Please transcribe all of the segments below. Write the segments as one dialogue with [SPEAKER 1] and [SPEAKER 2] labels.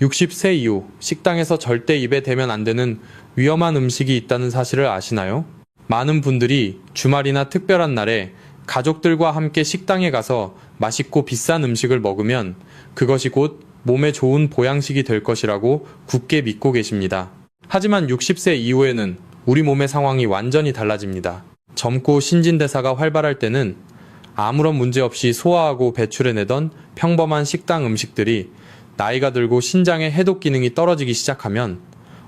[SPEAKER 1] 60세 이후 식당에서 절대 입에 대면 안 되는 위험한 음식이 있다는 사실을 아시나요? 많은 분들이 주말이나 특별한 날에 가족들과 함께 식당에 가서 맛있고 비싼 음식을 먹으면 그것이 곧 몸에 좋은 보양식이 될 것이라고 굳게 믿고 계십니다. 하지만 60세 이후에는 우리 몸의 상황이 완전히 달라집니다. 젊고 신진대사가 활발할 때는 아무런 문제 없이 소화하고 배출해내던 평범한 식당 음식들이 나이가 들고 신장의 해독 기능이 떨어지기 시작하면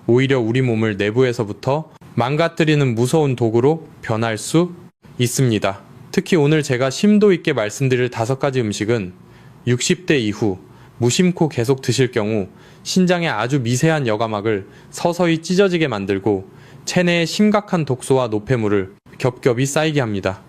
[SPEAKER 1] 오히려 우리 몸을 내부에서부터 망가뜨리는 무서운 도구로 변할 수 있습니다. 특히 오늘 제가 심도 있게 말씀드릴 5가지 음식은 60대 이후 무심코 계속 드실 경우 신장의 아주 미세한 여과막을 서서히 찢어지게 만들고 체내에 심각한 독소와 노폐물을 겹겹이 쌓이게 합니다.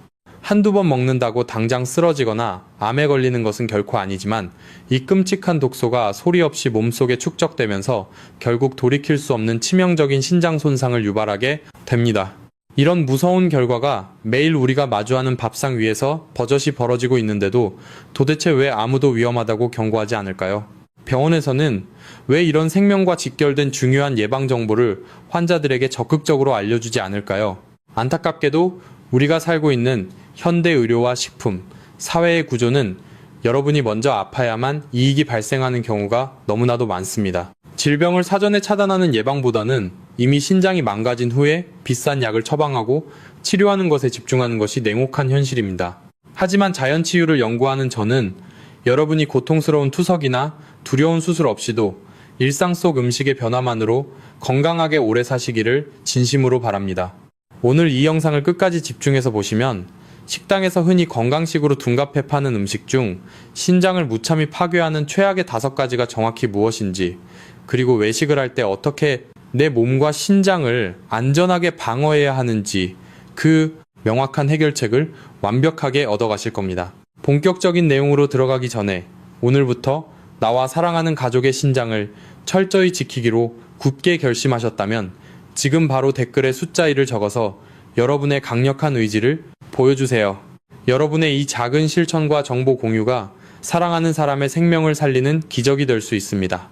[SPEAKER 1] 한두 번 먹는다고 당장 쓰러지거나 암에 걸리는 것은 결코 아니지만 이 끔찍한 독소가 소리 없이 몸속에 축적되면서 결국 돌이킬 수 없는 치명적인 신장 손상을 유발하게 됩니다. 이런 무서운 결과가 매일 우리가 마주하는 밥상 위에서 버젓이 벌어지고 있는데도 도대체 왜 아무도 위험하다고 경고하지 않을까요? 병원에서는 왜 이런 생명과 직결된 중요한 예방 정보를 환자들에게 적극적으로 알려주지 않을까요? 안타깝게도 우리가 살고 있는 현대 의료와 식품, 사회의 구조는 여러분이 먼저 아파야만 이익이 발생하는 경우가 너무나도 많습니다. 질병을 사전에 차단하는 예방보다는 이미 신장이 망가진 후에 비싼 약을 처방하고 치료하는 것에 집중하는 것이 냉혹한 현실입니다. 하지만 자연치유를 연구하는 저는 여러분이 고통스러운 투석이나 두려운 수술 없이도 일상 속 음식의 변화만으로 건강하게 오래 사시기를 진심으로 바랍니다. 오늘 이 영상을 끝까지 집중해서 보시면 식당에서 흔히 건강식으로 둔갑해 파는 음식 중 신장을 무참히 파괴하는 최악의 5가지가 정확히 무엇인지, 그리고 외식을 할 때 어떻게 내 몸과 신장을 안전하게 방어해야 하는지 그 명확한 해결책을 완벽하게 얻어가실 겁니다. 본격적인 내용으로 들어가기 전에 오늘부터 나와 사랑하는 가족의 신장을 철저히 지키기로 굳게 결심하셨다면 지금 바로 댓글에 숫자 1을 적어서 여러분의 강력한 의지를 보여주세요. 여러분의 이 작은 실천과 정보 공유가 사랑하는 사람의 생명을 살리는 기적이 될 수 있습니다.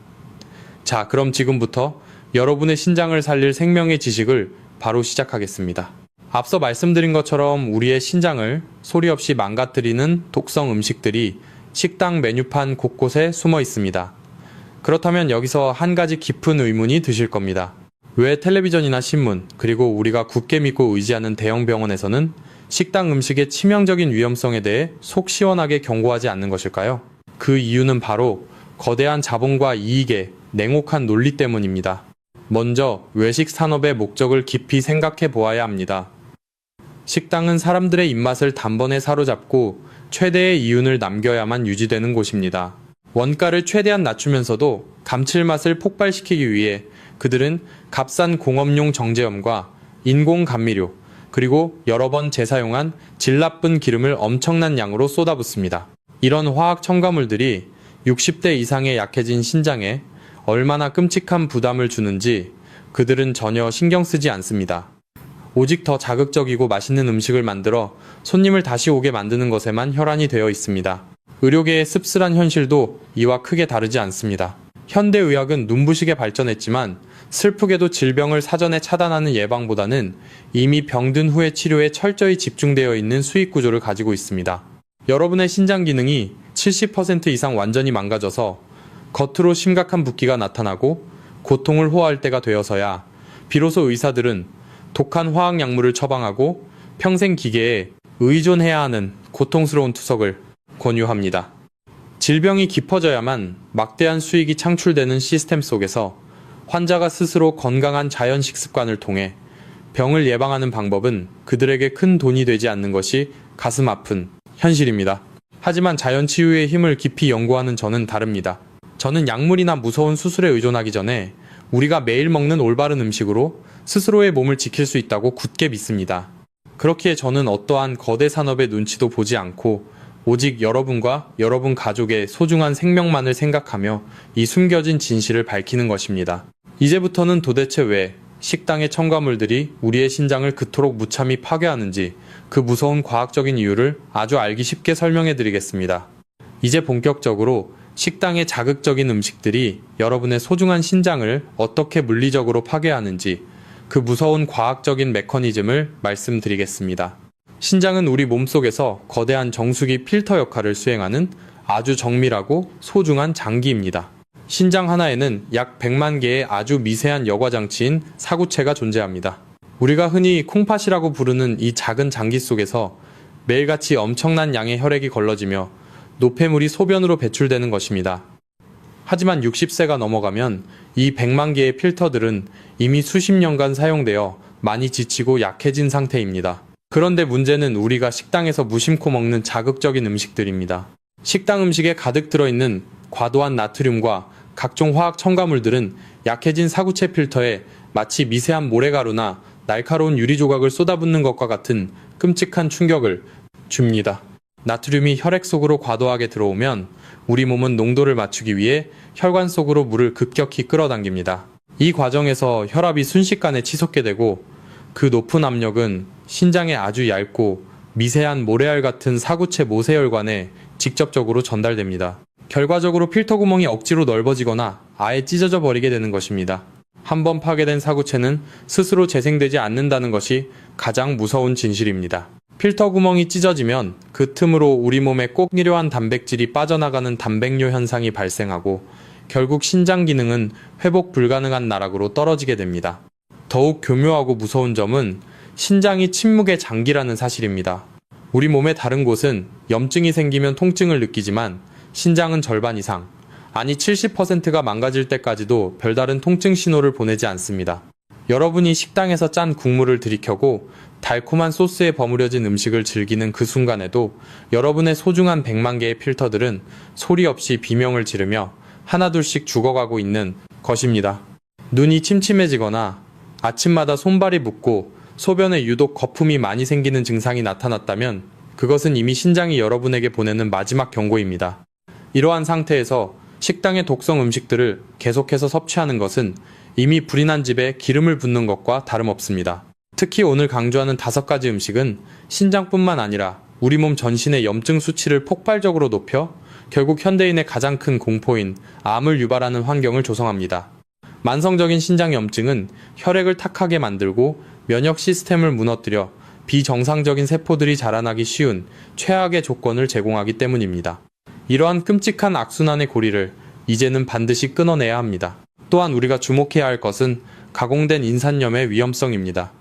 [SPEAKER 1] 자, 그럼 지금부터 여러분의 신장을 살릴 생명의 지식을 바로 시작하겠습니다. 앞서 말씀드린 것처럼 우리의 신장을 소리 없이 망가뜨리는 독성 음식들이 식당 메뉴판 곳곳에 숨어 있습니다. 그렇다면 여기서 한 가지 깊은 의문이 드실 겁니다. 왜 텔레비전이나 신문, 그리고 우리가 굳게 믿고 의지하는 대형 병원에서는 식당 음식의 치명적인 위험성에 대해 속 시원하게 경고하지 않는 것일까요? 그 이유는 바로 거대한 자본과 이익의 냉혹한 논리 때문입니다. 먼저 외식 산업의 목적을 깊이 생각해 보아야 합니다. 식당은 사람들의 입맛을 단번에 사로잡고 최대의 이윤을 남겨야만 유지되는 곳입니다. 원가를 최대한 낮추면서도 감칠맛을 폭발시키기 위해 그들은 값싼 공업용 정제염과 인공 감미료, 그리고 여러 번 재사용한 질 나쁜 기름을 엄청난 양으로 쏟아붓습니다. 이런 화학 첨가물들이 60대 이상의 약해진 신장에 얼마나 끔찍한 부담을 주는지 그들은 전혀 신경 쓰지 않습니다. 오직 더 자극적이고 맛있는 음식을 만들어 손님을 다시 오게 만드는 것에만 혈안이 되어 있습니다. 의료계의 씁쓸한 현실도 이와 크게 다르지 않습니다. 현대의학은 눈부시게 발전했지만 슬프게도 질병을 사전에 차단하는 예방보다는 이미 병든 후의 치료에 철저히 집중되어 있는 수익 구조를 가지고 있습니다. 여러분의 신장 기능이 70% 이상 완전히 망가져서 겉으로 심각한 붓기가 나타나고 고통을 호소할 때가 되어서야 비로소 의사들은 독한 화학약물을 처방하고 평생 기계에 의존해야 하는 고통스러운 투석을 권유합니다. 질병이 깊어져야만 막대한 수익이 창출되는 시스템 속에서 환자가 스스로 건강한 자연 식습관을 통해 병을 예방하는 방법은 그들에게 큰 돈이 되지 않는 것이 가슴 아픈 현실입니다. 하지만 자연치유의 힘을 깊이 연구하는 저는 다릅니다. 저는 약물이나 무서운 수술에 의존하기 전에 우리가 매일 먹는 올바른 음식으로 스스로의 몸을 지킬 수 있다고 굳게 믿습니다. 그렇기에 저는 어떠한 거대 산업의 눈치도 보지 않고 오직 여러분과 여러분 가족의 소중한 생명만을 생각하며 이 숨겨진 진실을 밝히는 것입니다. 이제부터는 도대체 왜 식당의 첨가물들이 우리의 신장을 그토록 무참히 파괴하는지 그 무서운 과학적인 이유를 아주 알기 쉽게 설명해 드리겠습니다. 이제 본격적으로 식당의 자극적인 음식들이 여러분의 소중한 신장을 어떻게 물리적으로 파괴하는지 그 무서운 과학적인 메커니즘을 말씀드리겠습니다. 신장은 우리 몸속에서 거대한 정수기 필터 역할을 수행하는 아주 정밀하고 소중한 장기입니다. 신장 하나에는 약 100만 개의 아주 미세한 여과장치인 사구체가 존재합니다. 우리가 흔히 콩팥이라고 부르는 이 작은 장기 속에서 매일같이 엄청난 양의 혈액이 걸러지며 노폐물이 소변으로 배출되는 것입니다. 하지만 60세가 넘어가면 이 100만 개의 필터들은 이미 수십 년간 사용되어 많이 지치고 약해진 상태입니다. 그런데 문제는 우리가 식당에서 무심코 먹는 자극적인 음식들입니다. 식당 음식에 가득 들어있는 과도한 나트륨과 각종 화학 첨가물들은 약해진 사구체 필터에 마치 미세한 모래가루나 날카로운 유리 조각을 쏟아붓는 것과 같은 끔찍한 충격을 줍니다. 나트륨이 혈액 속으로 과도하게 들어오면 우리 몸은 농도를 맞추기 위해 혈관 속으로 물을 급격히 끌어당깁니다. 이 과정에서 혈압이 순식간에 치솟게 되고 그 높은 압력은 신장의 아주 얇고 미세한 모래알 같은 사구체 모세혈관에 직접적으로 전달됩니다. 결과적으로 필터 구멍이 억지로 넓어지거나 아예 찢어져 버리게 되는 것입니다. 한번 파괴된 사구체는 스스로 재생되지 않는다는 것이 가장 무서운 진실입니다. 필터 구멍이 찢어지면 그 틈으로 우리 몸에 꼭 필요한 단백질이 빠져나가는 단백뇨 현상이 발생하고 결국 신장 기능은 회복 불가능한 나락으로 떨어지게 됩니다. 더욱 교묘하고 무서운 점은 신장이 침묵의 장기라는 사실입니다. 우리 몸의 다른 곳은 염증이 생기면 통증을 느끼지만 신장은 절반 이상, 아니 70%가 망가질 때까지도 별다른 통증 신호를 보내지 않습니다. 여러분이 식당에서 짠 국물을 들이켜고 달콤한 소스에 버무려진 음식을 즐기는 그 순간에도 여러분의 소중한 100만 개의 필터들은 소리 없이 비명을 지르며 하나둘씩 죽어가고 있는 것입니다. 눈이 침침해지거나 아침마다 손발이 붓고 소변에 유독 거품이 많이 생기는 증상이 나타났다면 그것은 이미 신장이 여러분에게 보내는 마지막 경고입니다. 이러한 상태에서 식당의 독성 음식들을 계속해서 섭취하는 것은 이미 불이 난 집에 기름을 붓는 것과 다름없습니다. 특히 오늘 강조하는 5가지 음식은 신장뿐만 아니라 우리 몸 전신의 염증 수치를 폭발적으로 높여 결국 현대인의 가장 큰 공포인 암을 유발하는 환경을 조성합니다. 만성적인 신장염증은 혈액을 탁하게 만들고 면역 시스템을 무너뜨려 비정상적인 세포들이 자라나기 쉬운 최악의 조건을 제공하기 때문입니다. 이러한 끔찍한 악순환의 고리를 이제는 반드시 끊어내야 합니다. 또한 우리가 주목해야 할 것은 가공된 인산염의 위험성입니다.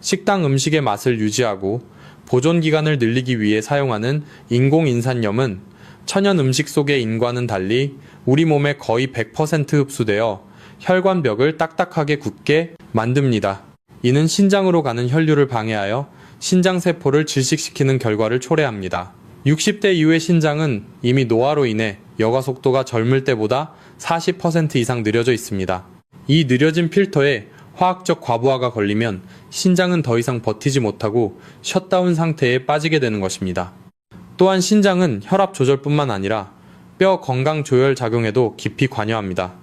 [SPEAKER 1] 식당 음식의 맛을 유지하고 보존 기간을 늘리기 위해 사용하는 인공인산염은 천연 음식 속의 인과는 달리 우리 몸에 거의 100% 흡수되어 혈관벽을 딱딱하게 굳게 만듭니다. 이는 신장으로 가는 혈류를 방해하여 신장세포를 질식시키는 결과를 초래합니다. 60대 이후의 신장은 이미 노화로 인해 여과 속도가 젊을 때보다 40% 이상 느려져 있습니다. 이 느려진 필터에 화학적 과부하가 걸리면 신장은 더 이상 버티지 못하고 셧다운 상태에 빠지게 되는 것입니다. 또한 신장은 혈압 조절뿐만 아니라 뼈 건강 조절 작용에도 깊이 관여합니다.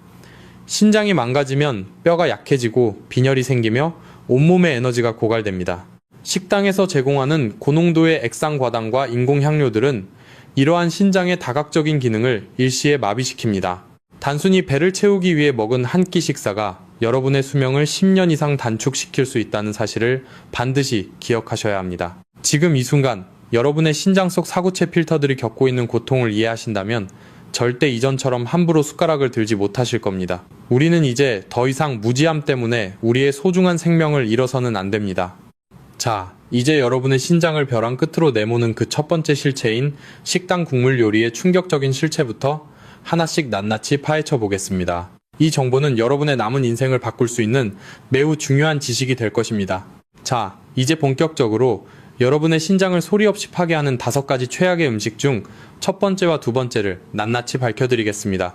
[SPEAKER 1] 신장이 망가지면 뼈가 약해지고 빈혈이 생기며 온몸의 에너지가 고갈됩니다. 식당에서 제공하는 고농도의 액상과당과 인공향료들은 이러한 신장의 다각적인 기능을 일시에 마비시킵니다. 단순히 배를 채우기 위해 먹은 한 끼 식사가 여러분의 수명을 10년 이상 단축시킬 수 있다는 사실을 반드시 기억하셔야 합니다. 지금 이 순간 여러분의 신장 속 사구체 필터들이 겪고 있는 고통을 이해하신다면 절대 이전처럼 함부로 숟가락을 들지 못하실 겁니다. 우리는 이제 더 이상 무지함 때문에 우리의 소중한 생명을 잃어서는 안 됩니다. 자, 이제 여러분의 신장을 벼랑 끝으로 내모는 그 첫 번째 실체인 식당 국물 요리의 충격적인 실체부터 하나씩 낱낱이 파헤쳐 보겠습니다. 이 정보는 여러분의 남은 인생을 바꿀 수 있는 매우 중요한 지식이 될 것입니다. 자, 이제 본격적으로 여러분의 신장을 소리 없이 파괴하는 5가지 최악의 음식 중 첫 번째와 두 번째를 낱낱이 밝혀드리겠습니다.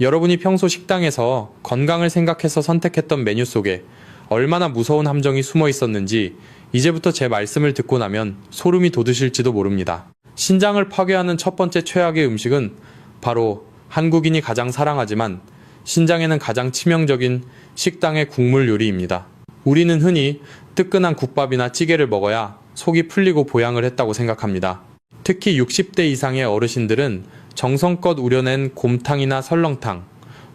[SPEAKER 1] 여러분이 평소 식당에서 건강을 생각해서 선택했던 메뉴 속에 얼마나 무서운 함정이 숨어 있었는지 이제부터 제 말씀을 듣고 나면 소름이 돋으실지도 모릅니다. 신장을 파괴하는 첫 번째 최악의 음식은 바로 한국인이 가장 사랑하지만 신장에는 가장 치명적인 식당의 국물 요리입니다. 우리는 흔히 뜨끈한 국밥이나 찌개를 먹어야 속이 풀리고 보양을 했다고 생각합니다. 특히 60대 이상의 어르신들은 정성껏 우려낸 곰탕이나 설렁탕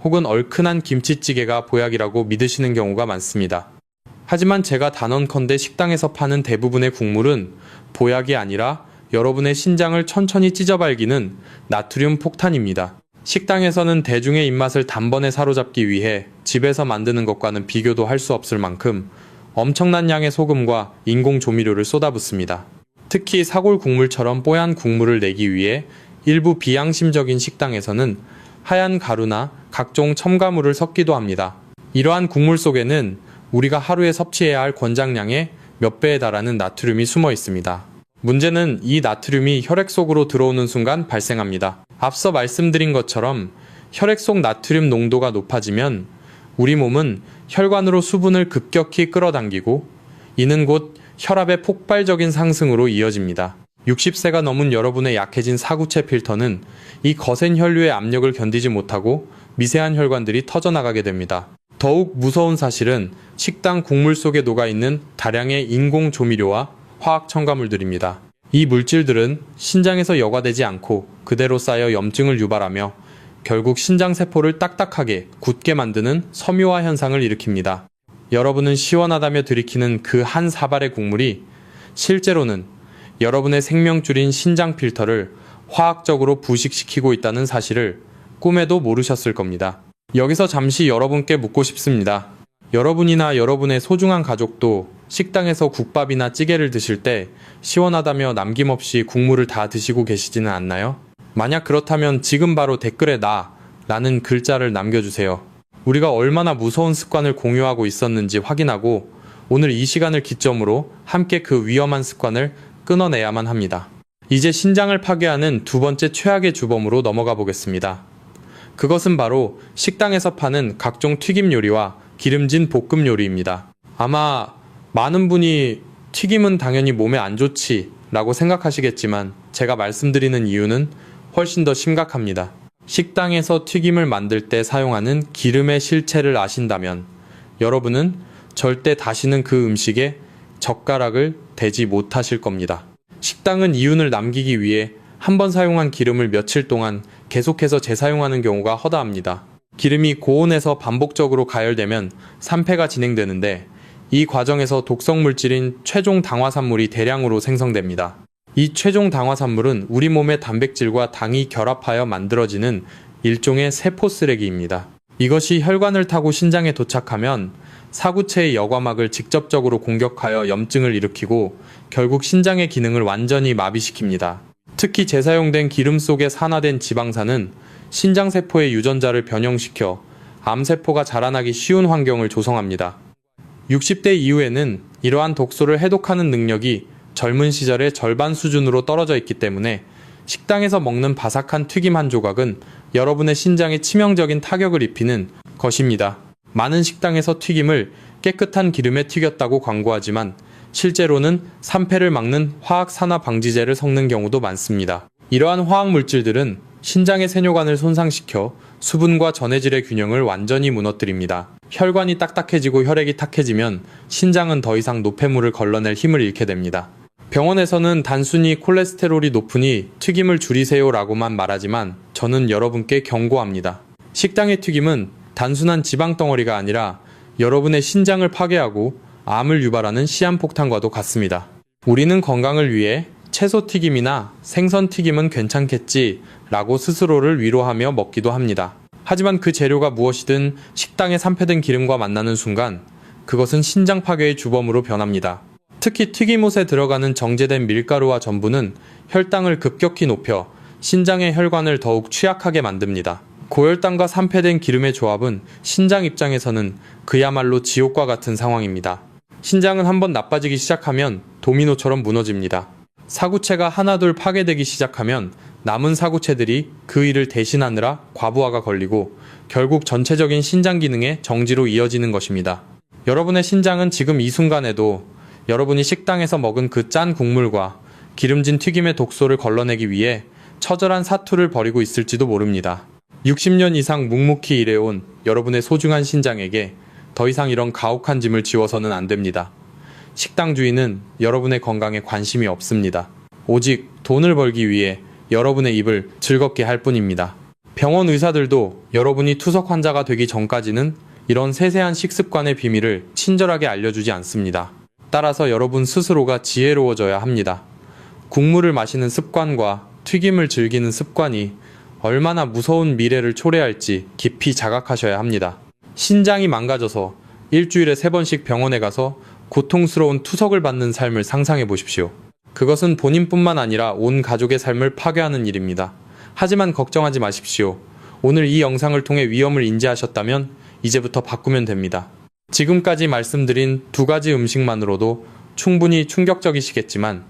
[SPEAKER 1] 혹은 얼큰한 김치찌개가 보약이라고 믿으시는 경우가 많습니다. 하지만 제가 단언컨대 식당에서 파는 대부분의 국물은 보약이 아니라 여러분의 신장을 천천히 찢어발기는 나트륨 폭탄입니다. 식당에서는 대중의 입맛을 단번에 사로잡기 위해 집에서 만드는 것과는 비교도 할 수 없을 만큼 엄청난 양의 소금과 인공 조미료를 쏟아붓습니다. 특히 사골 국물처럼 뽀얀 국물을 내기 위해 일부 비양심적인 식당에서는 하얀 가루나 각종 첨가물을 섞기도 합니다. 이러한 국물 속에는 우리가 하루에 섭취해야 할 권장량의 몇 배에 달하는 나트륨이 숨어 있습니다. 문제는 이 나트륨이 혈액 속으로 들어오는 순간 발생합니다. 앞서 말씀드린 것처럼 혈액 속 나트륨 농도가 높아지면 우리 몸은 혈관으로 수분을 급격히 끌어당기고 이는 곧 혈압의 폭발적인 상승으로 이어집니다. 60세가 넘은 여러분의 약해진 사구체 필터는 이 거센 혈류의 압력을 견디지 못하고 미세한 혈관들이 터져나가게 됩니다. 더욱 무서운 사실은 식당 국물 속에 녹아있는 다량의 인공 조미료와 화학 첨가물들입니다. 이 물질들은 신장에서 여과되지 않고 그대로 쌓여 염증을 유발하며 결국 신장세포를 딱딱하게 굳게 만드는 섬유화 현상을 일으킵니다. 여러분은 시원하다며 들이키는 그 한 사발의 국물이 실제로는 여러분의 생명줄인 신장 필터를 화학적으로 부식시키고 있다는 사실을 꿈에도 모르셨을 겁니다. 여기서 잠시 여러분께 묻고 싶습니다. 여러분이나 여러분의 소중한 가족도 식당에서 국밥이나 찌개를 드실 때 시원하다며 남김없이 국물을 다 드시고 계시지는 않나요? 만약 그렇다면 지금 바로 댓글에 라는 글자를 남겨주세요. 우리가 얼마나 무서운 습관을 공유하고 있었는지 확인하고 오늘 이 시간을 기점으로 함께 그 위험한 습관을 끊어내야만 합니다. 이제 신장을 파괴하는 두 번째 최악의 주범으로 넘어가 보겠습니다. 그것은 바로 식당에서 파는 각종 튀김 요리와 기름진 볶음 요리입니다. 아마 많은 분이 튀김은 당연히 몸에 안 좋지 라고 생각하시겠지만 제가 말씀드리는 이유는 훨씬 더 심각합니다. 식당에서 튀김을 만들 때 사용하는 기름의 실체를 아신다면 여러분은 절대 다시는 그 음식에 젓가락을 대지 못하실 겁니다. 식당은 이윤을 남기기 위해 한 번 사용한 기름을 며칠 동안 계속해서 재사용하는 경우가 허다합니다. 기름이 고온에서 반복적으로 가열되면 산패가 진행되는데 이 과정에서 독성 물질인 최종 당화산물이 대량으로 생성됩니다. 이 최종 당화산물은 우리 몸의 단백질과 당이 결합하여 만들어지는 일종의 세포 쓰레기입니다. 이것이 혈관을 타고 신장에 도착하면 사구체의 여과막을 직접적으로 공격하여 염증을 일으키고 결국 신장의 기능을 완전히 마비시킵니다. 특히 재사용된 기름 속에 산화된 지방산은 신장세포의 유전자를 변형시켜 암세포가 자라나기 쉬운 환경을 조성합니다. 60대 이후에는 이러한 독소를 해독하는 능력이 젊은 시절의 절반 수준으로 떨어져 있기 때문에 식당에서 먹는 바삭한 튀김 한 조각은 여러분의 신장에 치명적인 타격을 입히는 것입니다. 많은 식당에서 튀김을 깨끗한 기름에 튀겼다고 광고하지만 실제로는 산패를 막는 화학산화 방지제를 섞는 경우도 많습니다. 이러한 화학물질들은 신장의 세뇨관을 손상시켜 수분과 전해질의 균형을 완전히 무너뜨립니다. 혈관이 딱딱해지고 혈액이 탁해지면 신장은 더 이상 노폐물을 걸러낼 힘을 잃게 됩니다. 병원에서는 단순히 콜레스테롤이 높으니 튀김을 줄이세요 라고만 말하지만 저는 여러분께 경고합니다. 식당의 튀김은 단순한 지방 덩어리가 아니라 여러분의 신장을 파괴하고 암을 유발하는 시한폭탄과도 같습니다. 우리는 건강을 위해 채소튀김이나 생선튀김은 괜찮겠지 라고 스스로를 위로하며 먹기도 합니다. 하지만 그 재료가 무엇이든 식당에 산패된 기름과 만나는 순간 그것은 신장 파괴의 주범으로 변합니다. 특히 튀김옷에 들어가는 정제된 밀가루와 전분은 혈당을 급격히 높여 신장의 혈관을 더욱 취약하게 만듭니다. 고혈당과 산패된 기름의 조합은 신장 입장에서는 그야말로 지옥과 같은 상황입니다. 신장은 한번 나빠지기 시작하면 도미노처럼 무너집니다. 사구체가 하나둘 파괴되기 시작하면 남은 사구체들이 그 일을 대신하느라 과부하가 걸리고 결국 전체적인 신장 기능의 정지로 이어지는 것입니다. 여러분의 신장은 지금 이 순간에도 여러분이 식당에서 먹은 그 짠 국물과 기름진 튀김의 독소를 걸러내기 위해 처절한 사투를 벌이고 있을지도 모릅니다. 60년 이상 묵묵히 일해온 여러분의 소중한 신장에게 더 이상 이런 가혹한 짐을 지워서는 안 됩니다. 식당 주인은 여러분의 건강에 관심이 없습니다. 오직 돈을 벌기 위해 여러분의 입을 즐겁게 할 뿐입니다. 병원 의사들도 여러분이 투석 환자가 되기 전까지는 이런 세세한 식습관의 비밀을 친절하게 알려주지 않습니다. 따라서 여러분 스스로가 지혜로워져야 합니다. 국물을 마시는 습관과 튀김을 즐기는 습관이 얼마나 무서운 미래를 초래할지 깊이 자각하셔야 합니다. 신장이 망가져서 일주일에 3번씩 병원에 가서 고통스러운 투석을 받는 삶을 상상해 보십시오. 그것은 본인뿐만 아니라 온 가족의 삶을 파괴하는 일입니다. 하지만 걱정하지 마십시오. 오늘 이 영상을 통해 위험을 인지하셨다면 이제부터 바꾸면 됩니다. 지금까지 말씀드린 2가지 음식만으로도 충분히 충격적이시겠지만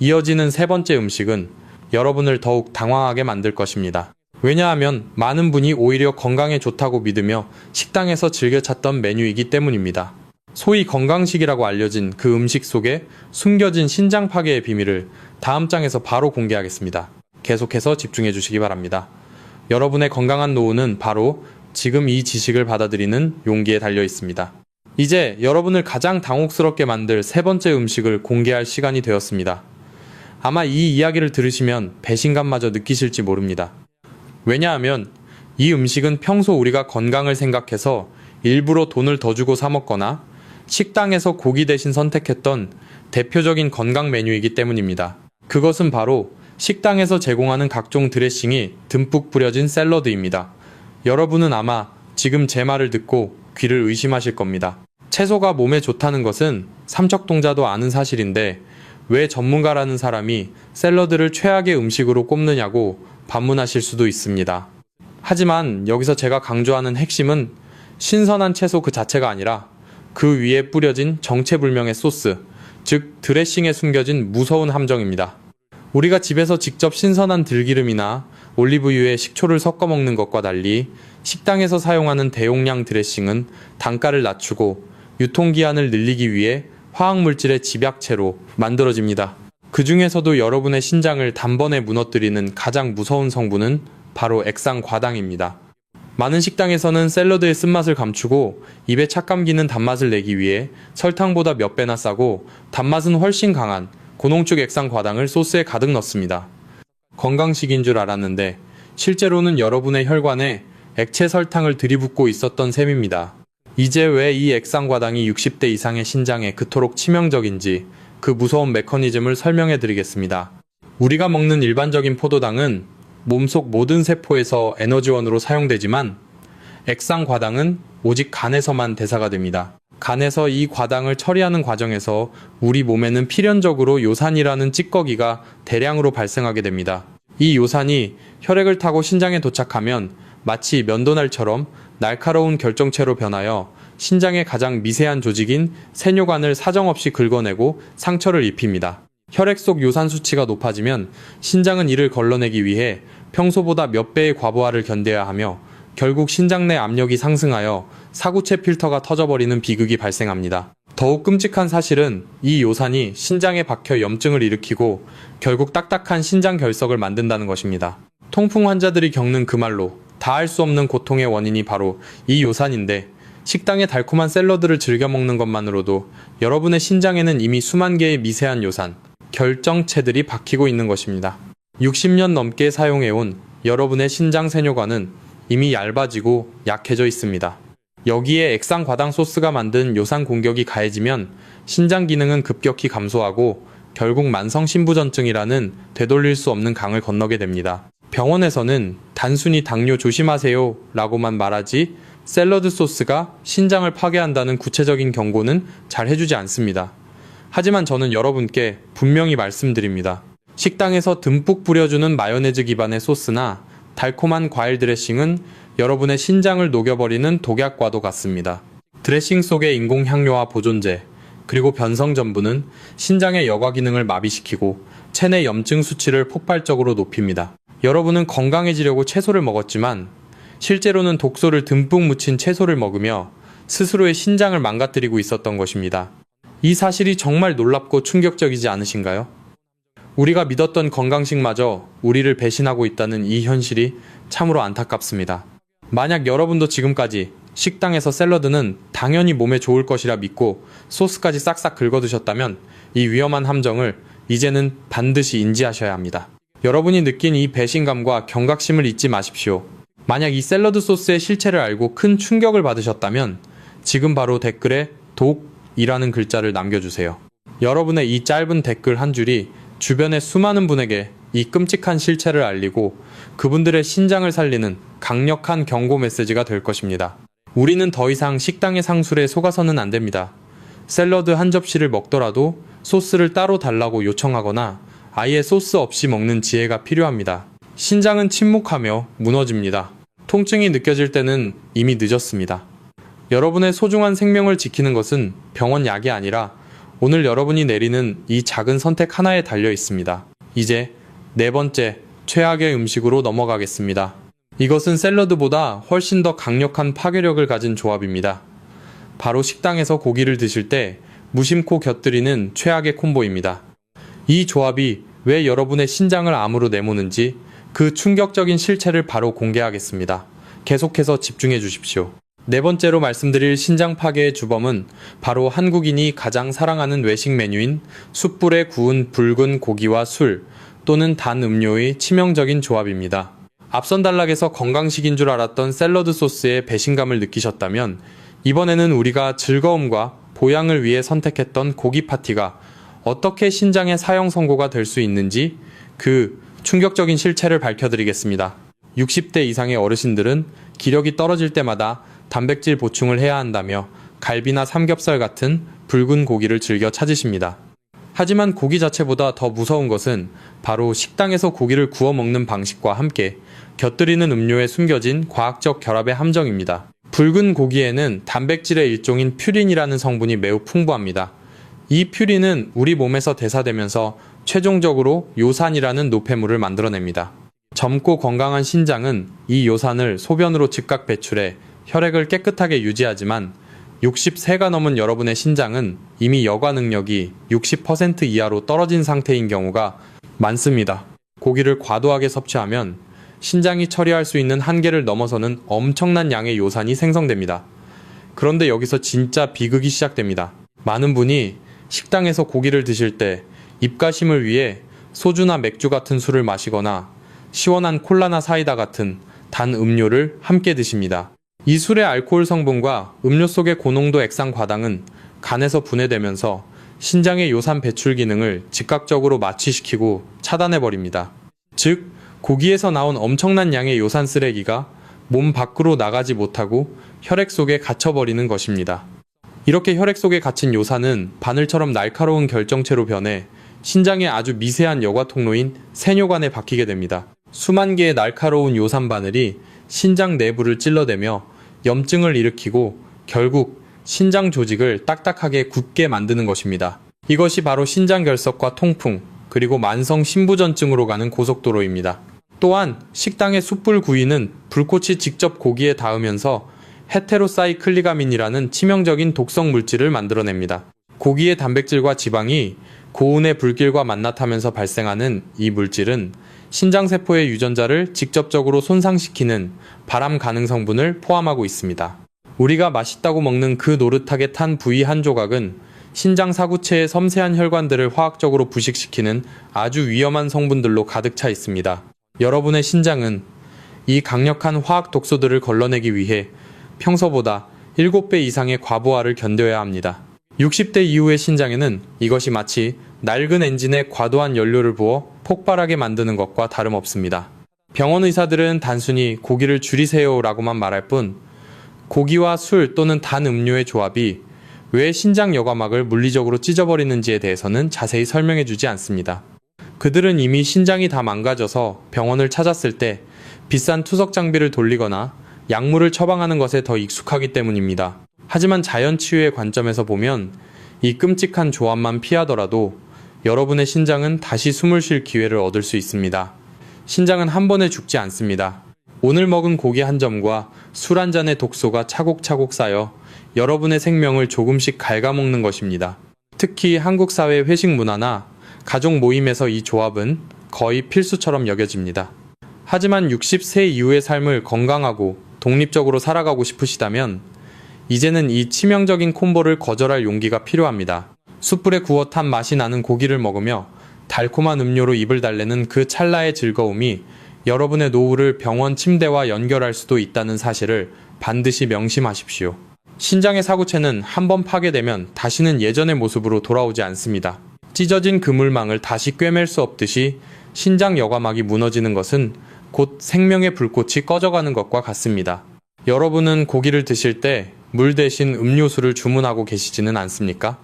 [SPEAKER 1] 이어지는 3번째 음식은 여러분을 더욱 당황하게 만들 것입니다. 왜냐하면 많은 분이 오히려 건강에 좋다고 믿으며 식당에서 즐겨 찾던 메뉴이기 때문입니다. 소위 건강식이라고 알려진 그 음식 속에 숨겨진 신장 파괴의 비밀을 다음 장에서 바로 공개하겠습니다. 계속해서 집중해 주시기 바랍니다. 여러분의 건강한 노후는 바로 지금 이 지식을 받아들이는 용기에 달려 있습니다. 이제 여러분을 가장 당혹스럽게 만들 3번째 음식을 공개할 시간이 되었습니다. 아마 이 이야기를 들으시면 배신감마저 느끼실지 모릅니다. 왜냐하면 이 음식은 평소 우리가 건강을 생각해서 일부러 돈을 더 주고 사 먹거나 식당에서 고기 대신 선택했던 대표적인 건강 메뉴이기 때문입니다. 그것은 바로 식당에서 제공하는 각종 드레싱이 듬뿍 뿌려진 샐러드입니다. 여러분은 아마 지금 제 말을 듣고 귀를 의심하실 겁니다. 채소가 몸에 좋다는 것은 삼척동자도 아는 사실인데 왜 전문가라는 사람이 샐러드를 최악의 음식으로 꼽느냐고 반문하실 수도 있습니다. 하지만 여기서 제가 강조하는 핵심은 신선한 채소 그 자체가 아니라 그 위에 뿌려진 정체불명의 소스, 즉 드레싱에 숨겨진 무서운 함정입니다. 우리가 집에서 직접 신선한 들기름이나 올리브유에 식초를 섞어 먹는 것과 달리 식당에서 사용하는 대용량 드레싱은 단가를 낮추고 유통기한을 늘리기 위해 화학물질의 집약체로 만들어집니다. 그 중에서도 여러분의 신장을 단번에 무너뜨리는 가장 무서운 성분은 바로 액상과당입니다. 많은 식당에서는 샐러드의 쓴맛을 감추고 입에 착 감기는 단맛을 내기 위해 설탕보다 몇 배나 싸고 단맛은 훨씬 강한 고농축 액상과당을 소스에 가득 넣습니다. 건강식인 줄 알았는데 실제로는 여러분의 혈관에 액체 설탕을 들이붓고 있었던 셈입니다. 이제 왜 이 액상과당이 60대 이상의 신장에 그토록 치명적인지 그 무서운 메커니즘을 설명해 드리겠습니다. 우리가 먹는 일반적인 포도당은 몸속 모든 세포에서 에너지원으로 사용되지만 액상과당은 오직 간에서만 대사가 됩니다. 간에서 이 과당을 처리하는 과정에서 우리 몸에는 필연적으로 요산이라는 찌꺼기가 대량으로 발생하게 됩니다. 이 요산이 혈액을 타고 신장에 도착하면 마치 면도날처럼 날카로운 결정체로 변하여 신장의 가장 미세한 조직인 세뇨관을 사정없이 긁어내고 상처를 입힙니다. 혈액 속 요산 수치가 높아지면 신장은 이를 걸러내기 위해 평소보다 몇 배의 과부하를 견뎌야 하며 결국 신장 내 압력이 상승하여 사구체 필터가 터져버리는 비극이 발생합니다. 더욱 끔찍한 사실은 이 요산이 신장에 박혀 염증을 일으키고 결국 딱딱한 신장 결석을 만든다는 것입니다. 통풍 환자들이 겪는 그 말로 다할 수 없는 고통의 원인이 바로 이 요산인데 식당의 달콤한 샐러드를 즐겨 먹는 것만으로도 여러분의 신장에는 이미 수만 개의 미세한 요산, 결정체들이 박히고 있는 것입니다. 60년 넘게 사용해온 여러분의 신장 세뇨관은 이미 얇아지고 약해져 있습니다. 여기에 액상과당 소스가 만든 요산 공격이 가해지면 신장 기능은 급격히 감소하고 결국 만성신부전증이라는 되돌릴 수 없는 강을 건너게 됩니다. 병원에서는 단순히 당뇨 조심하세요 라고만 말하지 샐러드 소스가 신장을 파괴한다는 구체적인 경고는 잘 해주지 않습니다. 하지만 저는 여러분께 분명히 말씀드립니다. 식당에서 듬뿍 뿌려주는 마요네즈 기반의 소스나 달콤한 과일 드레싱은 여러분의 신장을 녹여버리는 독약과도 같습니다. 드레싱 속의 인공 향료와 보존제, 그리고 변성 전분은 신장의 여과 기능을 마비시키고 체내 염증 수치를 폭발적으로 높입니다. 여러분은 건강해지려고 채소를 먹었지만 실제로는 독소를 듬뿍 묻힌 채소를 먹으며 스스로의 신장을 망가뜨리고 있었던 것입니다. 이 사실이 정말 놀랍고 충격적이지 않으신가요? 우리가 믿었던 건강식마저 우리를 배신하고 있다는 이 현실이 참으로 안타깝습니다. 만약 여러분도 지금까지 식당에서 샐러드는 당연히 몸에 좋을 것이라 믿고 소스까지 싹싹 긁어두셨다면 이 위험한 함정을 이제는 반드시 인지하셔야 합니다. 여러분이 느낀 이 배신감과 경각심을 잊지 마십시오. 만약 이 샐러드 소스의 실체를 알고 큰 충격을 받으셨다면 지금 바로 댓글에 독이라는 글자를 남겨주세요. 여러분의 이 짧은 댓글 한 줄이 주변의 수많은 분에게 이 끔찍한 실체를 알리고 그분들의 신장을 살리는 강력한 경고 메시지가 될 것입니다. 우리는 더 이상 식당의 상술에 속아서는 안 됩니다. 샐러드 한 접시를 먹더라도 소스를 따로 달라고 요청하거나 아예 소스 없이 먹는 지혜가 필요합니다. 신장은 침묵하며 무너집니다. 통증이 느껴질 때는 이미 늦었습니다. 여러분의 소중한 생명을 지키는 것은 병원 약이 아니라 오늘 여러분이 내리는 이 작은 선택 하나에 달려 있습니다. 이제 네 번째, 최악의 음식으로 넘어가겠습니다. 이것은 샐러드보다 훨씬 더 강력한 파괴력을 가진 조합입니다. 바로 식당에서 고기를 드실 때 무심코 곁들이는 최악의 콤보입니다. 이 조합이 왜 여러분의 신장을 암으로 내모는지 그 충격적인 실체를 바로 공개하겠습니다. 계속해서 집중해 주십시오. 네 번째로 말씀드릴 신장 파괴의 주범은 바로 한국인이 가장 사랑하는 외식 메뉴인 숯불에 구운 붉은 고기와 술 또는 단 음료의 치명적인 조합입니다. 앞선 단락에서 건강식인 줄 알았던 샐러드 소스에 배신감을 느끼셨다면 이번에는 우리가 즐거움과 보양을 위해 선택했던 고기 파티가 어떻게 신장의 사형 선고가 될 수 있는지 그 충격적인 실체를 밝혀드리겠습니다. 60대 이상의 어르신들은 기력이 떨어질 때마다 단백질 보충을 해야 한다며 갈비나 삼겹살 같은 붉은 고기를 즐겨 찾으십니다. 하지만 고기 자체보다 더 무서운 것은 바로 식당에서 고기를 구워 먹는 방식과 함께 곁들이는 음료에 숨겨진 과학적 결합의 함정입니다. 붉은 고기에는 단백질의 일종인 퓨린이라는 성분이 매우 풍부합니다. 이 퓨린은 우리 몸에서 대사되면서 최종적으로 요산이라는 노폐물을 만들어냅니다. 젊고 건강한 신장은 이 요산을 소변으로 즉각 배출해 혈액을 깨끗하게 유지하지만 60세가 넘은 여러분의 신장은 이미 여과 능력이 60% 이하로 떨어진 상태인 경우가 많습니다. 고기를 과도하게 섭취하면 신장이 처리할 수 있는 한계를 넘어서는 엄청난 양의 요산이 생성됩니다. 그런데 여기서 진짜 비극이 시작됩니다. 많은 분이 식당에서 고기를 드실 때 입가심을 위해 소주나 맥주 같은 술을 마시거나 시원한 콜라나 사이다 같은 단 음료를 함께 드십니다. 이 술의 알코올 성분과 음료 속의 고농도 액상 과당은 간에서 분해되면서 신장의 요산 배출 기능을 즉각적으로 마취시키고 차단해버립니다. 즉, 고기에서 나온 엄청난 양의 요산 쓰레기가 몸 밖으로 나가지 못하고 혈액 속에 갇혀버리는 것입니다. 이렇게 혈액 속에 갇힌 요산은 바늘처럼 날카로운 결정체로 변해 신장의 아주 미세한 여과 통로인 세뇨관에 박히게 됩니다. 수만 개의 날카로운 요산 바늘이 신장 내부를 찔러대며 염증을 일으키고 결국 신장 조직을 딱딱하게 굳게 만드는 것입니다. 이것이 바로 신장 결석과 통풍, 그리고 만성 신부전증으로 가는 고속도로입니다. 또한 식당의 숯불 구이는 불꽃이 직접 고기에 닿으면서 헤테로사이클리가민이라는 치명적인 독성 물질을 만들어냅니다. 고기의 단백질과 지방이 고온의 불길과 만나타면서 발생하는 이 물질은 신장세포의 유전자를 직접적으로 손상시키는 발암 가능 성분을 포함하고 있습니다. 우리가 맛있다고 먹는 그 노릇하게 탄 부위 한 조각은 신장 사구체의 섬세한 혈관들을 화학적으로 부식시키는 아주 위험한 성분들로 가득 차 있습니다. 여러분의 신장은 이 강력한 화학 독소들을 걸러내기 위해 평소보다 7배 이상의 과부하를 견뎌야 합니다. 60대 이후의 신장에는 이것이 마치 낡은 엔진에 과도한 연료를 부어 폭발하게 만드는 것과 다름없습니다. 병원 의사들은 단순히 고기를 줄이세요 라고만 말할 뿐 고기와 술 또는 단 음료의 조합이 왜 신장 여과막을 물리적으로 찢어버리는지에 대해서는 자세히 설명해주지 않습니다. 그들은 이미 신장이 다 망가져서 병원을 찾았을 때 비싼 투석 장비를 돌리거나 약물을 처방하는 것에 더 익숙하기 때문입니다. 하지만 자연치유의 관점에서 보면 이 끔찍한 조합만 피하더라도 여러분의 신장은 다시 숨을 쉴 기회를 얻을 수 있습니다. 신장은 한 번에 죽지 않습니다. 오늘 먹은 고기 한 점과 술 한 잔의 독소가 차곡차곡 쌓여 여러분의 생명을 조금씩 갉아먹는 것입니다. 특히 한국 사회 회식 문화나 가족 모임에서 이 조합은 거의 필수처럼 여겨집니다. 하지만 60세 이후의 삶을 건강하고 독립적으로 살아가고 싶으시다면 이제는 이 치명적인 콤보를 거절할 용기가 필요합니다. 숯불에 구워 탄 맛이 나는 고기를 먹으며 달콤한 음료로 입을 달래는 그 찰나의 즐거움이 여러분의 노후를 병원 침대와 연결할 수도 있다는 사실을 반드시 명심하십시오. 신장의 사구체는 한번 파괴되면 다시는 예전의 모습으로 돌아오지 않습니다. 찢어진 그물망을 다시 꿰맬 수 없듯이 신장 여과막이 무너지는 것은 곧 생명의 불꽃이 꺼져가는 것과 같습니다. 여러분은 고기를 드실 때 물 대신 음료수를 주문하고 계시지는 않습니까?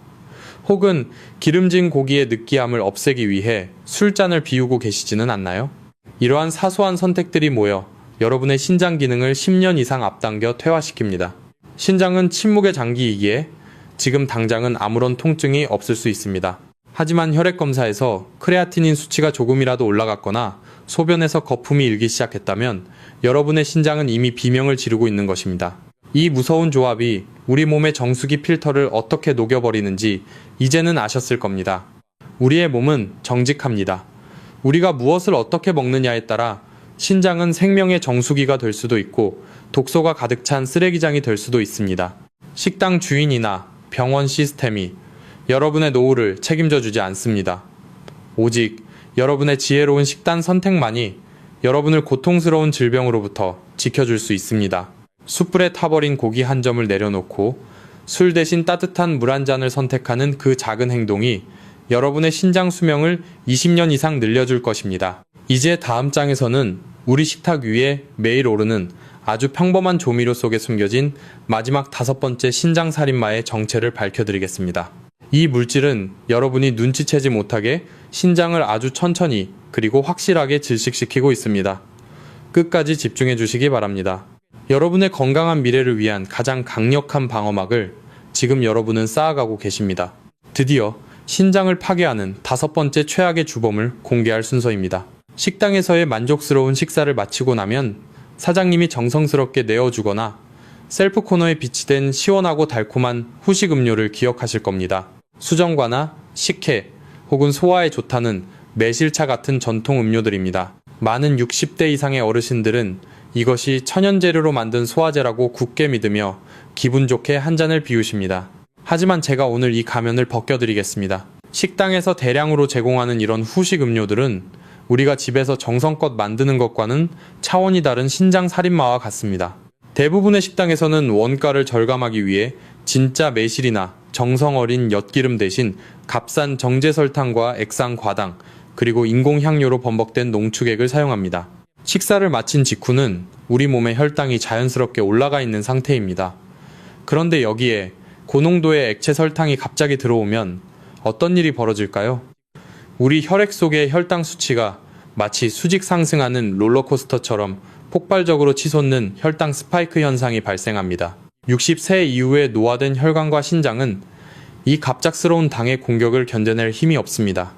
[SPEAKER 1] 혹은 기름진 고기의 느끼함을 없애기 위해 술잔을 비우고 계시지는 않나요? 이러한 사소한 선택들이 모여 여러분의 신장 기능을 10년 이상 앞당겨 퇴화시킵니다. 신장은 침묵의 장기이기에 지금 당장은 아무런 통증이 없을 수 있습니다. 하지만 혈액 검사에서 크레아티닌 수치가 조금이라도 올라갔거나 소변에서 거품이 일기 시작했다면 여러분의 신장은 이미 비명을 지르고 있는 것입니다. 이 무서운 조합이 우리 몸의 정수기 필터를 어떻게 녹여버리는지 이제는 아셨을 겁니다. 우리의 몸은 정직합니다. 우리가 무엇을 어떻게 먹느냐에 따라 신장은 생명의 정수기가 될 수도 있고 독소가 가득 찬 쓰레기장이 될 수도 있습니다. 식당 주인이나 병원 시스템이 여러분의 노후를 책임져 주지 않습니다. 오직 여러분의 지혜로운 식단 선택만이 여러분을 고통스러운 질병으로부터 지켜줄 수 있습니다. 숯불에 타버린 고기 한 점을 내려놓고 술 대신 따뜻한 물 한 잔을 선택하는 그 작은 행동이 여러분의 신장 수명을 20년 이상 늘려줄 것입니다. 이제 다음 장에서는 우리 식탁 위에 매일 오르는 아주 평범한 조미료 속에 숨겨진 마지막 5번째 신장 살인마의 정체를 밝혀드리겠습니다. 이 물질은 여러분이 눈치채지 못하게 신장을 아주 천천히 그리고 확실하게 질식시키고 있습니다. 끝까지 집중해 주시기 바랍니다. 여러분의 건강한 미래를 위한 가장 강력한 방어막을 지금 여러분은 쌓아가고 계십니다. 드디어 신장을 파괴하는 5번째 최악의 주범을 공개할 순서입니다. 식당에서의 만족스러운 식사를 마치고 나면 사장님이 정성스럽게 내어주거나 셀프 코너에 비치된 시원하고 달콤한 후식 음료를 기억하실 겁니다. 수정과나 식혜 혹은 소화에 좋다는 매실차 같은 전통 음료들입니다. 많은 60대 이상의 어르신들은 이것이 천연재료로 만든 소화제라고 굳게 믿으며 기분 좋게 한 잔을 비우십니다. 하지만 제가 오늘 이 가면을 벗겨드리겠습니다. 식당에서 대량으로 제공하는 이런 후식 음료들은 우리가 집에서 정성껏 만드는 것과는 차원이 다른 신장 살인마와 같습니다. 대부분의 식당에서는 원가를 절감하기 위해 진짜 매실이나 정성 어린 엿기름 대신 값싼 정제설탕과 액상 과당, 그리고 인공향료로 범벅된 농축액을 사용합니다. 식사를 마친 직후는 우리 몸의 혈당이 자연스럽게 올라가 있는 상태입니다. 그런데 여기에 고농도의 액체 설탕이 갑자기 들어오면 어떤 일이 벌어질까요? 우리 혈액 속의 혈당 수치가 마치 수직 상승하는 롤러코스터처럼 폭발적으로 치솟는 혈당 스파이크 현상이 발생합니다. 60세 이후에 노화된 혈관과 신장은 이 갑작스러운 당의 공격을 견뎌낼 힘이 없습니다.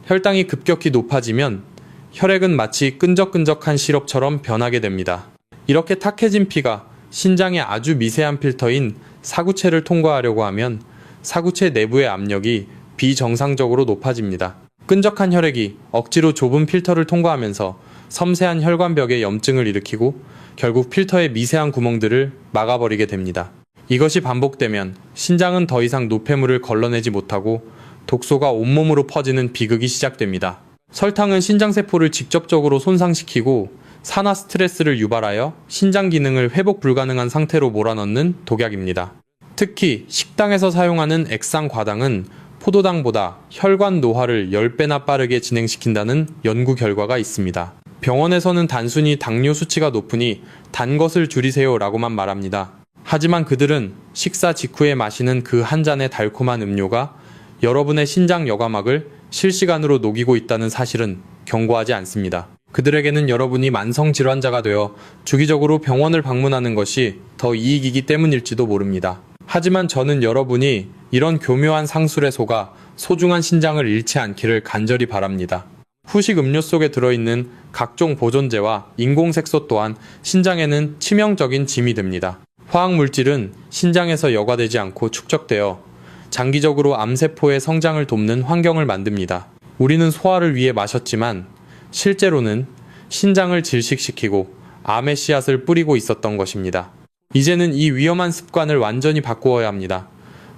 [SPEAKER 1] 혈당이 급격히 높아지면 혈액은 마치 끈적끈적한 시럽처럼 변하게 됩니다. 이렇게 탁해진 피가 신장의 아주 미세한 필터인 사구체를 통과하려고 하면 사구체 내부의 압력이 비정상적으로 높아집니다. 끈적한 혈액이 억지로 좁은 필터를 통과하면서 섬세한 혈관벽에 염증을 일으키고 결국 필터의 미세한 구멍들을 막아버리게 됩니다. 이것이 반복되면 신장은 더 이상 노폐물을 걸러내지 못하고 독소가 온몸으로 퍼지는 비극이 시작됩니다. 설탕은 신장세포를 직접적으로 손상시키고 산화 스트레스를 유발하여 신장 기능을 회복 불가능한 상태로 몰아넣는 독약입니다. 특히 식당에서 사용하는 액상 과당은 포도당보다 혈관 노화를 10배나 빠르게 진행시킨다는 연구 결과가 있습니다. 병원에서는 단순히 당뇨 수치가 높으니 단 것을 줄이세요 라고만 말합니다. 하지만 그들은 식사 직후에 마시는 그 한 잔의 달콤한 음료가 여러분의 신장 여과막을 실시간으로 녹이고 있다는 사실은 경고하지 않습니다. 그들에게는 여러분이 만성질환자가 되어 주기적으로 병원을 방문하는 것이 더 이익이기 때문일지도 모릅니다. 하지만 저는 여러분이 이런 교묘한 상술에 속아 소중한 신장을 잃지 않기를 간절히 바랍니다. 후식 음료 속에 들어있는 각종 보존제와 인공색소 또한 신장에는 치명적인 짐이 됩니다. 화학물질은 신장에서 여과되지 않고 축적되어 장기적으로 암세포의 성장을 돕는 환경을 만듭니다. 우리는 소화를 위해 마셨지만 실제로는 신장을 질식시키고 암의 씨앗을 뿌리고 있었던 것입니다. 이제는 이 위험한 습관을 완전히 바꾸어야 합니다.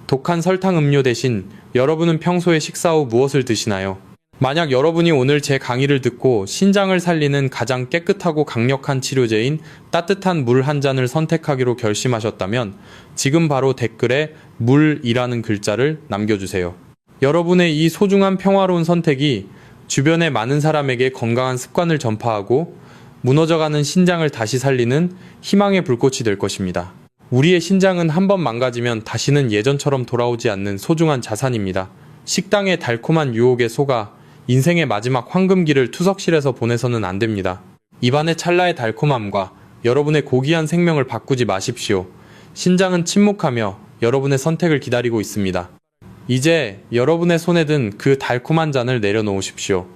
[SPEAKER 1] 독한 설탕 음료 대신 여러분은 평소에 식사 후 무엇을 드시나요? 만약 여러분이 오늘 제 강의를 듣고 신장을 살리는 가장 깨끗하고 강력한 치료제인 따뜻한 물 한 잔을 선택하기로 결심하셨다면 지금 바로 댓글에 물이라는 글자를 남겨주세요. 여러분의 이 소중한 평화로운 선택이 주변의 많은 사람에게 건강한 습관을 전파하고 무너져가는 신장을 다시 살리는 희망의 불꽃이 될 것입니다. 우리의 신장은 한번 망가지면 다시는 예전처럼 돌아오지 않는 소중한 자산입니다. 식당의 달콤한 유혹에 속아 인생의 마지막 황금기를 투석실에서 보내서는 안 됩니다. 입안의 찰나의 달콤함과 여러분의 고귀한 생명을 바꾸지 마십시오. 신장은 침묵하며 여러분의 선택을 기다리고 있습니다. 이제 여러분의 손에 든 그 달콤한 잔을 내려놓으십시오.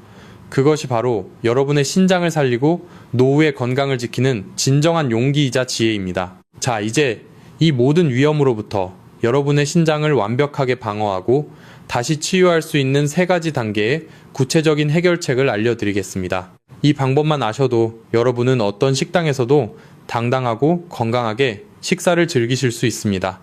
[SPEAKER 1] 그것이 바로 여러분의 신장을 살리고 노후의 건강을 지키는 진정한 용기이자 지혜입니다. 자, 이제 이 모든 위험으로부터 여러분의 신장을 완벽하게 방어하고 다시 치유할 수 있는 3가지 단계의 구체적인 해결책을 알려드리겠습니다. 이 방법만 아셔도 여러분은 어떤 식당에서도 당당하고 건강하게 식사를 즐기실 수 있습니다.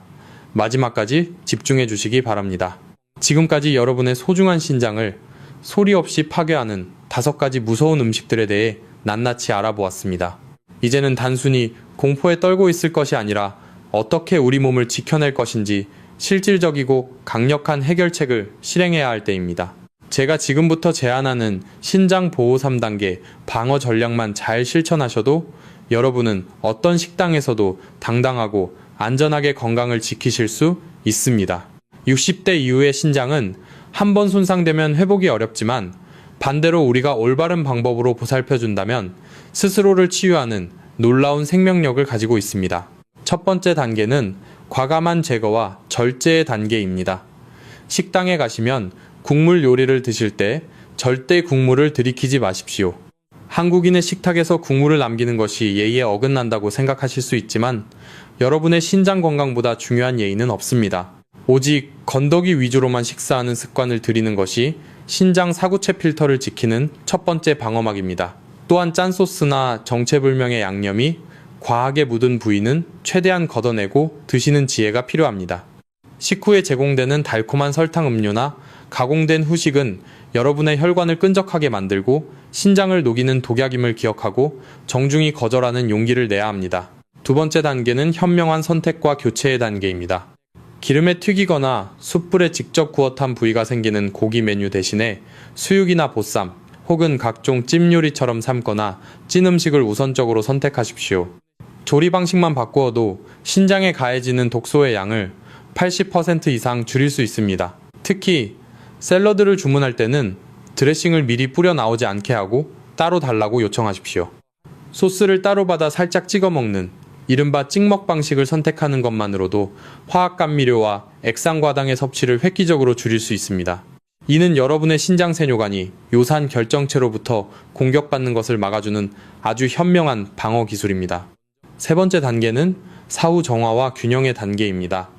[SPEAKER 1] 마지막까지 집중해 주시기 바랍니다. 지금까지 여러분의 소중한 신장을 소리 없이 파괴하는 5가지 무서운 음식들에 대해 낱낱이 알아보았습니다. 이제는 단순히 공포에 떨고 있을 것이 아니라 어떻게 우리 몸을 지켜낼 것인지 실질적이고 강력한 해결책을 실행해야 할 때입니다. 제가 지금부터 제안하는 신장 보호 3단계 방어 전략만 잘 실천하셔도 여러분은 어떤 식당에서도 당당하고 안전하게 건강을 지키실 수 있습니다. 60대 이후의 신장은 한 번 손상되면 회복이 어렵지만 반대로 우리가 올바른 방법으로 보살펴준다면 스스로를 치유하는 놀라운 생명력을 가지고 있습니다. 첫 번째 단계는 과감한 제거와 절제의 단계입니다. 식당에 가시면 국물 요리를 드실 때 절대 국물을 들이키지 마십시오. 한국인의 식탁에서 국물을 남기는 것이 예의에 어긋난다고 생각하실 수 있지만 여러분의 신장 건강보다 중요한 예의는 없습니다. 오직 건더기 위주로만 식사하는 습관을 들이는 것이 신장 사구체 필터를 지키는 첫 번째 방어막입니다. 또한 짠소스나 정체불명의 양념이 과하게 묻은 부위는 최대한 걷어내고 드시는 지혜가 필요합니다. 식후에 제공되는 달콤한 설탕 음료나 가공된 후식은 여러분의 혈관을 끈적하게 만들고 신장을 녹이는 독약임을 기억하고 정중히 거절하는 용기를 내야 합니다. 두 번째 단계는 현명한 선택과 교체의 단계입니다. 기름에 튀기거나 숯불에 직접 구워 탄 부위가 생기는 고기 메뉴 대신에 수육이나 보쌈 혹은 각종 찜 요리처럼 삶거나 찐 음식을 우선적으로 선택하십시오. 조리 방식만 바꾸어도 신장에 가해지는 독소의 양을 80% 이상 줄일 수 있습니다. 특히 샐러드를 주문할 때는 드레싱을 미리 뿌려 나오지 않게 하고 따로 달라고 요청하십시오. 소스를 따로 받아 살짝 찍어 먹는 이른바 찍먹 방식을 선택하는 것만으로도 화학감미료와 액상과당의 섭취를 획기적으로 줄일 수 있습니다. 이는 여러분의 신장 세뇨관이 요산 결정체로부터 공격받는 것을 막아주는 아주 현명한 방어 기술입니다. 세 번째 단계는 사후 정화와 균형의 단계입니다.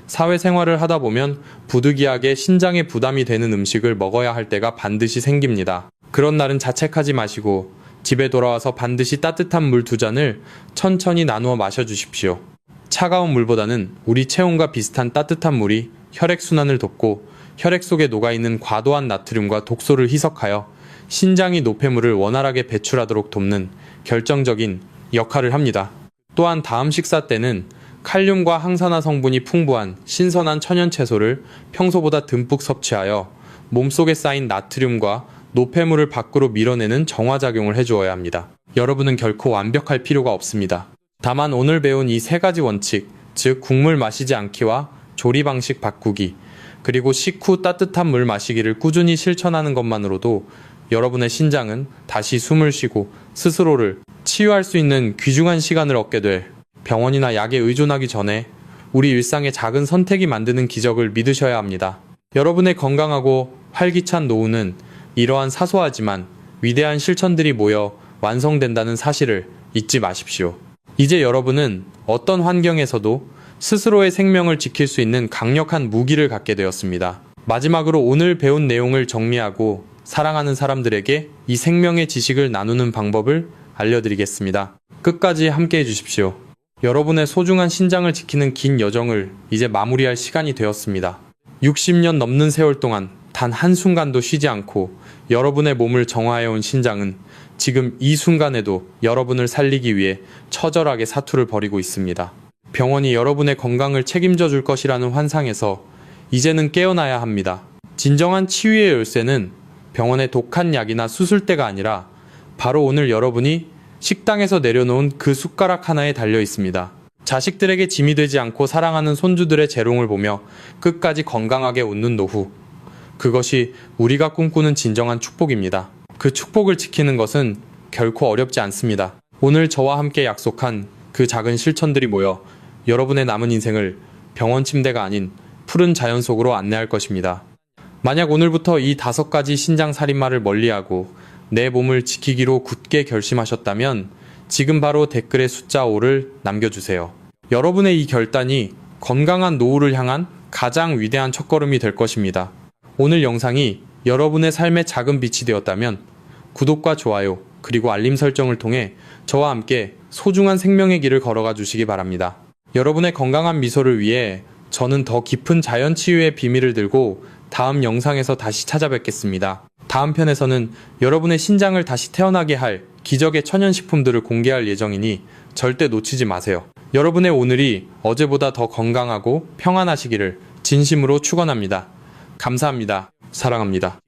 [SPEAKER 1] 사회생활을 하다 보면 부득이하게 신장에 부담이 되는 음식을 먹어야 할 때가 반드시 생깁니다. 그런 날은 자책하지 마시고 집에 돌아와서 반드시 따뜻한 물 2잔을 천천히 나누어 마셔주십시오. 차가운 물보다는 우리 체온과 비슷한 따뜻한 물이 혈액순환을 돕고 혈액 속에 녹아있는 과도한 나트륨과 독소를 희석하여 신장이 노폐물을 원활하게 배출하도록 돕는 결정적인 역할을 합니다. 또한 다음 식사 때는 칼륨과 항산화 성분이 풍부한 신선한 천연 채소를 평소보다 듬뿍 섭취하여 몸속에 쌓인 나트륨과 노폐물을 밖으로 밀어내는 정화작용을 해주어야 합니다. 여러분은 결코 완벽할 필요가 없습니다. 다만 오늘 배운 이 3가지 원칙, 즉 국물 마시지 않기와 조리 방식 바꾸기, 그리고 식후 따뜻한 물 마시기를 꾸준히 실천하는 것만으로도 여러분의 신장은 다시 숨을 쉬고 스스로를 치유할 수 있는 귀중한 시간을 얻게 될 병원이나 약에 의존하기 전에 우리 일상의 작은 선택이 만드는 기적을 믿으셔야 합니다. 여러분의 건강하고 활기찬 노후는 이러한 사소하지만 위대한 실천들이 모여 완성된다는 사실을 잊지 마십시오. 이제 여러분은 어떤 환경에서도 스스로의 생명을 지킬 수 있는 강력한 무기를 갖게 되었습니다. 마지막으로 오늘 배운 내용을 정리하고 사랑하는 사람들에게 이 생명의 지식을 나누는 방법을 알려드리겠습니다. 끝까지 함께 해주십시오. 여러분의 소중한 신장을 지키는 긴 여정을 이제 마무리할 시간이 되었습니다. 60년 넘는 세월 동안 단 한순간도 쉬지 않고 여러분의 몸을 정화해온 신장은 지금 이 순간에도 여러분을 살리기 위해 처절하게 사투를 벌이고 있습니다. 병원이 여러분의 건강을 책임져 줄 것이라는 환상에서 이제는 깨어나야 합니다. 진정한 치유의 열쇠는 병원의 독한 약이나 수술대가 아니라 바로 오늘 여러분이 식당에서 내려놓은 그 숟가락 하나에 달려 있습니다. 자식들에게 짐이 되지 않고 사랑하는 손주들의 재롱을 보며 끝까지 건강하게 웃는 노후. 그것이 우리가 꿈꾸는 진정한 축복입니다. 그 축복을 지키는 것은 결코 어렵지 않습니다. 오늘 저와 함께 약속한 그 작은 실천들이 모여 여러분의 남은 인생을 병원 침대가 아닌 푸른 자연 속으로 안내할 것입니다. 만약 오늘부터 이 5가지 신장 살인마를 멀리하고 내 몸을 지키기로 굳게 결심하셨다면 지금 바로 댓글에 숫자 5를 남겨주세요. 여러분의 이 결단이 건강한 노후를 향한 가장 위대한 첫걸음이 될 것입니다. 오늘 영상이 여러분의 삶의 작은 빛이 되었다면 구독과 좋아요 그리고 알림 설정을 통해 저와 함께 소중한 생명의 길을 걸어가 주시기 바랍니다. 여러분의 건강한 미소를 위해 저는 더 깊은 자연 치유의 비밀을 들고 다음 영상에서 다시 찾아뵙겠습니다. 다음 편에서는 여러분의 신장을 다시 태어나게 할 기적의 천연식품들을 공개할 예정이니 절대 놓치지 마세요. 여러분의 오늘이 어제보다 더 건강하고 평안하시기를 진심으로 축원합니다. 감사합니다. 사랑합니다.